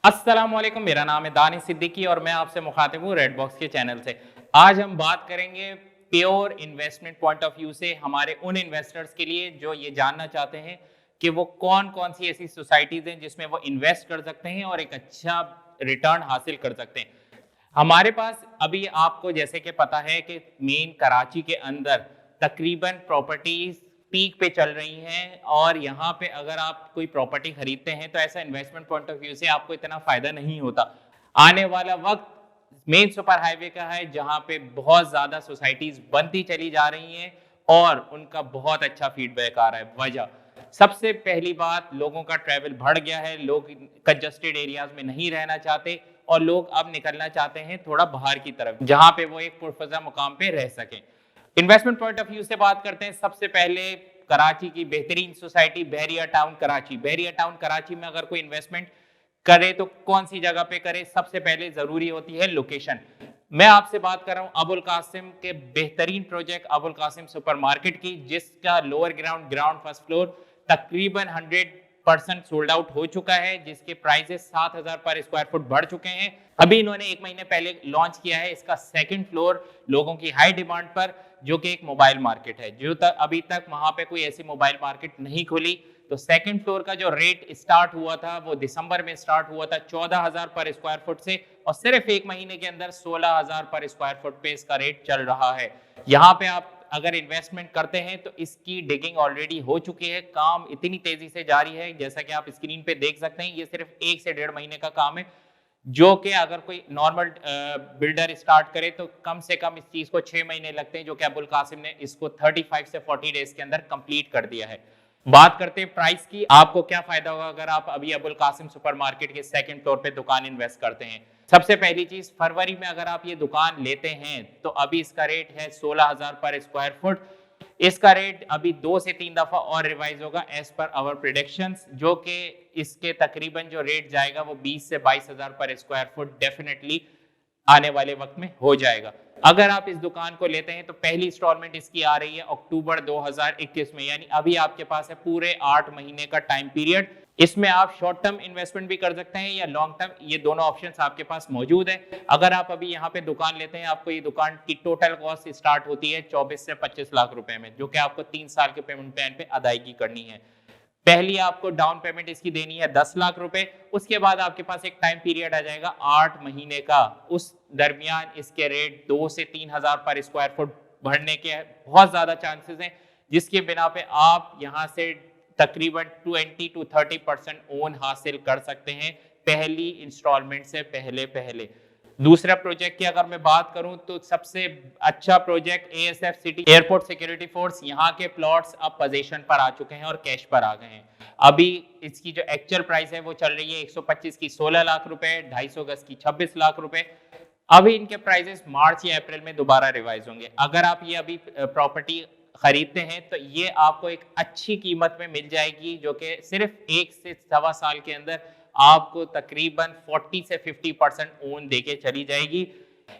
अस्सलामुअलैकुम, मेरा नाम है दानिश सिद्दीकी और मैं आपसे मुखातिब हूँ रेड बॉक्स के चैनल से। आज हम बात करेंगे pure investment point of view से हमारे उन इन्वेस्टर्स के लिए जो ये जानना चाहते हैं कि वो कौन कौन सी ऐसी सोसाइटीज हैं जिसमें वो इन्वेस्ट कर सकते हैं और एक अच्छा रिटर्न हासिल कर सकते हैं। हमारे पास अभी आपको जैसे कि पता है कि मेन कराची के अंदर तकरीबन प्रॉपर्टीज पीक पे चल रही हैं और यहाँ पे अगर आप कोई प्रॉपर्टी खरीदते हैं तो ऐसा इन्वेस्टमेंट पॉइंट ऑफ व्यू से आपको इतना फायदा नहीं होता। आने वाला वक्त मेन सुपर हाईवे का है जहाँ पे बहुत ज्यादा सोसाइटीज बनती चली जा रही हैं और उनका बहुत अच्छा फीडबैक आ रहा है। वजह सबसे पहली बात, लोगों का ट्रैवल बढ़ गया है, लोग कंजस्टेड एरियाज में नहीं रहना चाहते और लोग अब निकलना चाहते हैं थोड़ा बाहर की तरफ जहां पे वो एक पुरफजा मुकाम पे रह सकें। इन्वेस्टमेंट पॉइंट ऑफ व्यू से बात करते हैं, सबसे पहले कराची की बेहतरीन सोसाइटी बहरिया टाउन कराची। बहरिया टाउन कराची में अगर कोई इन्वेस्टमेंट करे तो कौन सी जगह पे करे? सबसे पहले जरूरी होती है लोकेशन। मैं आपसे बात कर रहा हूं अबुल कासिम के बेहतरीन प्रोजेक्ट अबुल कासिम सुपरमार्केट की, जिसका lower ground ground first floor तकरीबन 100% सोल्ड आउट हो चुका है, जिसके प्राइसेस 7,000 पर स्क्वायर फुट बढ़ चुके हैं। अभी इन्होंने 1 महीने पहले लॉन्च किया है इसका सेकंड फ्लोर लोगों की हाई डिमांड पर, जो कि एक मोबाइल मार्केट है। जो अभी तक वहां पे कोई ऐसी मोबाइल मार्केट नहीं खुली। तो सेकंड फ्लोर का जो रेट स्टार्ट हुआ था वो दिसंबर में स्टार्ट हुआ था 14,000 पर स्क्वायर फुट से, और सिर्फ 1 महीने के अंदर 16,000 पर स्क्वायर फुट पे इसका रेट चल रहा है। यहाँ पे आप अगर इन्वेस्टमेंट करते हैं तो इसकी डिगिंग ऑलरेडी हो चुकी है, काम इतनी तेजी से जारी है जैसा कि आप स्क्रीन पे देख सकते हैं। ये सिर्फ 1 से 1.5 महीने का काम है, जो कि अगर कोई नॉर्मल बिल्डर स्टार्ट करे तो कम से कम इस चीज को 6 महीने लगते हैं, जो कि अबुल कासिम ने इसको 35 से 40 डेज के अंदर कंप्लीट कर दिया है। बात करते हैं प्राइस की, आपको क्या फायदा होगा अगर आप अभी अबुल कासिम सुपरमार्केट के सेकंड फ्लोर पे दुकान इन्वेस्ट करते हैं? सबसे पहली चीज, फरवरी में अगर आप ये दुकान लेते हैं तो अभी इसका रेट है 16,000 पर स्क्वायर फुट। इसका रेट अभी 2 से 3 दफा और रिवाइज होगा एज पर आवर प्रिडिक्शंस, जो कि इसके तकरीबन जो रेट जाएगा वो 20 से 22,000 पर स्क्वायर फुट डेफिनेटली आने वाले वक्त में हो जाएगा। अगर आप इस दुकान को लेते हैं तो पहली इंस्टॉलमेंट इसकी आ रही है अक्टूबर 2021 में, यानी अभी आपके पास है पूरे 8 महीने का टाइम पीरियड। इसमें आप शॉर्ट टर्म इन्वेस्टमेंट भी कर सकते हैं या लॉन्ग टर्म, ये दोनों ऑप्शंस आपके पास मौजूद है। अगर आप अभी यहाँ पे दुकान लेते हैं, आपको ये दुकान की टोटल कॉस्ट स्टार्ट होती है 24 से 25 लाख रुपए में, जो कि आपको 3 साल के पेमेंट प्लान पे अदायगी करनी है। पहली आपको डाउन पेमेंट इसकी देनी है 10 लाख रुपए, उसके बाद आपके पास एक टाइम पीरियड आ जाएगा 8 महीने का। उस दरमियान इसके रेट 2 से 3,000 पर स्क्वायर फुट बढ़ने के बहुत ज्यादा चांसेस हैं, जिसके बिना पे आप यहां से तकरीबन 20 to 30% ओन हासिल कर सकते हैं पहली इंस्टॉलमेंट से पहले पहले। दूसरा प्रोजेक्ट की अगर मैं बात करूं तो सबसे अच्छा project ASF city airport security force, यहाँ के प्लॉट्स अब पोजीशन पर आ चुके हैं और कैश पर आ गए हैं। अभी इसकी जो एक्चुअल प्राइस है वो चल रही है 125 की 16 लाख रुपए, 250 गज की 26 लाख रुपए। अभी इनके प्राइसेस मार्च या अप्रैल में दोबारा रिवाइज होंगे। अगर आप ये अभी प्रॉपर्टी खरीदते हैं तो ये आपको एक अच्छी कीमत में मिल जाएगी, जो कि सिर्फ 1 से 1.25 साल के अंदर आपको तकरीबन 40 से 50% ओन देके चली जाएगी।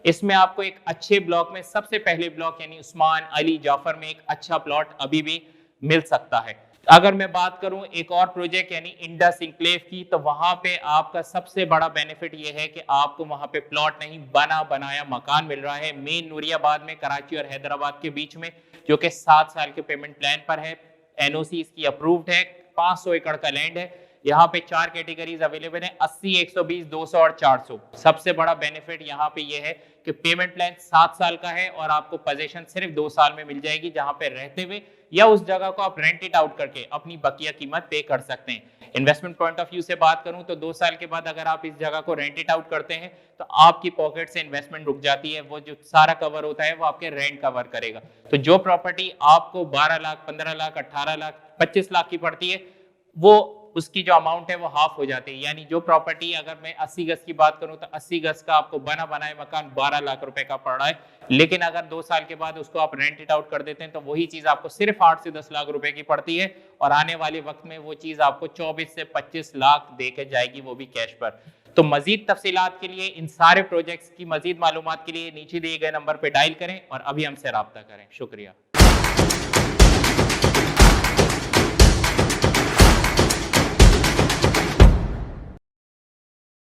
इसमें आपको एक अच्छे ब्लॉक में, सबसे पहले ब्लॉक यानी उस्मान अली जाफर में एक अच्छा प्लॉट अभी भी मिल सकता है। अगर मैं बात करूं एक और प्रोजेक्ट यानी इंडस इंक्लेव की, तो वहां पे आपका सबसे बड़ा बेनिफिट ये है कि आपको वहां पे प्लॉट नहीं, बना बनाया मकान मिल रहा है मेन नूरियाबाद में, कराची और हैदराबाद के बीच में, जो कि 7 साल के पेमेंट प्लान पर है। एनओसी इसकी अप्रूव्ड है, 500 एकड़ का लैंड है। यहाँ पे 4 कैटेगरीज अवेलेबल है, 80, 120, 200 और 400। सबसे बड़ा बेनिफिट यहाँ पे ये है कि पेमेंट प्लान 7 साल का है और आपको पोजीशन सिर्फ 2 साल में मिल जाएगी, जहां पे रहते हुए या उस जगह को आप रेंट इट आउट करके अपनी बकिया कीमत पे कर सकते हैं। इन्वेस्टमेंट पॉइंट ऑफ व्यू से बात करूं तो 2 साल के बाद अगर आप इस जगह को रेंट इट आउट करते हैं तो आपकी पॉकेट से इन्वेस्टमेंट रुक जाती है, वो जो सारा कवर होता है वो आपके रेंट कवर करेगा। तो जो प्रॉपर्टी आपको 12 लाख, 15 लाख, 18 लाख, 25 लाख की पड़ती है, वो उसकी जो अमाउंट है वो हाफ हो जाती है। यानी जो प्रॉपर्टी, अगर मैं 80 गज की बात करूं तो 80 गज का आपको बना बनाए मकान 12 लाख रुपए का पड़ रहा है, लेकिन अगर 2 साल के बाद उसको आप रेंट इट आउट कर देते हैं तो वही चीज आपको सिर्फ 8 से 10 लाख रुपए की पड़ती है, और आने वाले वक्त में वो चीज आपको 24 से 25 लाख देके जाएगी, वो भी कैश पर। तो मजीद तफसीलात के लिए, इन सारे प्रोजेक्ट्स की मजीद मालूमात के लिए नीचे दिए गए नंबर पर डायल करें और अभी हमसे राब्ता करें। शुक्रिया।